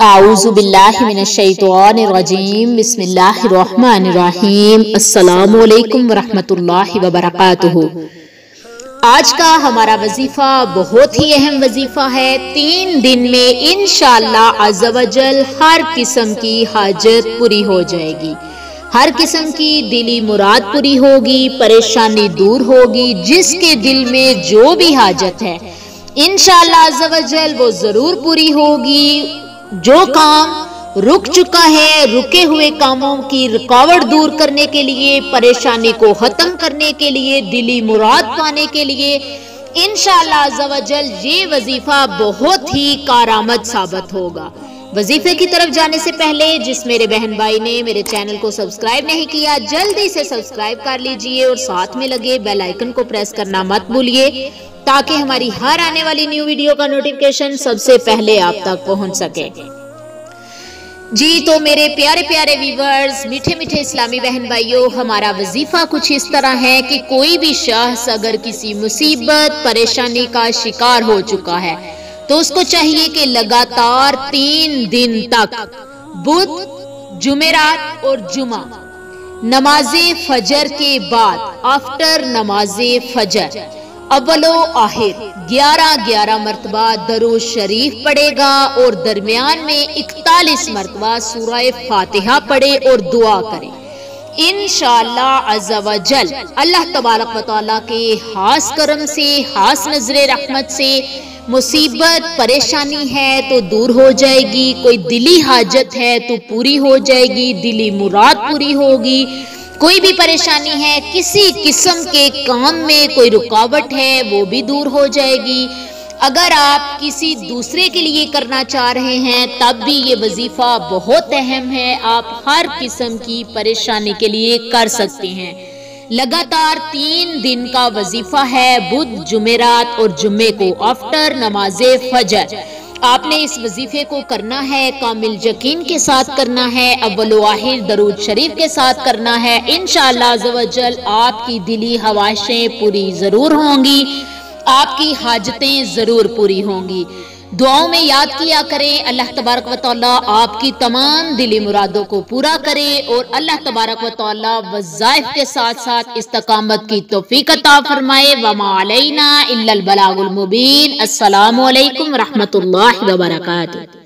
आऊज़ु बिल्लाहि मिनश्शैतानिर्रजीम बिस्मिल्लाहिर्रहमानिर्रहीम अस्सलामु अलैकुम वरहमतुल्लाहि वबरकातुहू। आज का हमारा वजीफा बहुत ही अहम वजीफा है। 3 दिन में इंशाअल्लाह अज़्ज़ा वजल हर किस्म की हाजत पूरी हो जाएगी, हर किस्म की दिली मुराद पूरी होगी, परेशानी दूर होगी। जिसके दिल में जो भी हाजत है इंशाअल्लाह अज़्ज़ा वजल वो जरूर पूरी होगी। जो काम रुक चुका है, रुके हुए कामों की रुकावट दूर करने के लिए, परेशानी को खत्म करने के लिए, दिली मुराद पाने के लिए इंशाअल्लाह अज़्ज़ा वजल ये वजीफा बहुत ही कारआमद साबित होगा। वजीफे की तरफ जाने से पहले जिस मेरे बहन भाई ने मेरे चैनल को सब्सक्राइब नहीं किया, जल्दी से सब्सक्राइब कर लीजिए और साथ में लगे बेल आइकन को प्रेस करना मत भूलिए, ताकि हमारी हर आने वाली न्यू वीडियो का नोटिफिकेशन सबसे पहले आप तक पहुंच सके। जी तो मेरे प्यारे प्यारे व्यूअर्स, मीठे मीठे इस्लामी बहन भाइयों, हमारा वजीफा कुछ इस तरह है कि कोई भी शख्स अगर किसी मुसीबत परेशानी का शिकार हो चुका है तो उसको चाहिए कि लगातार 3 दिन तक बुध, जुमेरात और जुमा नमाजे फजर के बाद आफ्टर नमाजे फजर अव्वलो आखिर 11 मरतबा दरूद शरीफ पढ़ेगा और दरमियान में 41 मरतबा सूरह फातिहा पढ़े और दुआ करे। इंशाअल्लाह अज़्ज़ा वजल अल्लाह तबारक व तआला के खास करम से, खास नजरे रहमत से मुसीबत परेशानी है तो दूर हो जाएगी, कोई दिली हाजत है तो पूरी हो जाएगी, दिली मुराद पूरी होगी। कोई भी परेशानी है, किसी किस्म के काम में कोई रुकावट है वो भी दूर हो जाएगी। अगर आप किसी दूसरे के लिए करना चाह रहे हैं तब भी ये वजीफा बहुत अहम है, आप हर किस्म की परेशानी के लिए कर सकते हैं। लगातार 3 दिन का वजीफा है, बुध, जुमेरात और जुम्मे को आफ्टर नमाजे फजर आपने इस वजीफे को करना है, कामिल यकीन के साथ करना है, अव्वल व आखिर दरूद शरीफ के साथ करना है। इंशाअल्लाह अज़्ज़ा वजल आपकी दिली ख्वाहिशें पूरी जरूर होंगी, आपकी हाजतें जरूर पूरी होंगी। दुआओं में याद किया करें, अल्लाह तबारक व तआला आपकी तमाम दिली मुरादों को पूरा करे और अल्लाह तबारक व तआला वज़ाइफ के साथ साथ इस्तकामत की तौफीक अता फरमाए। वमा अलैना इल्लल बलागुल मुबीन। अस्सलामु अलैकुम रहमतुल्लाहि व बरकातुहू।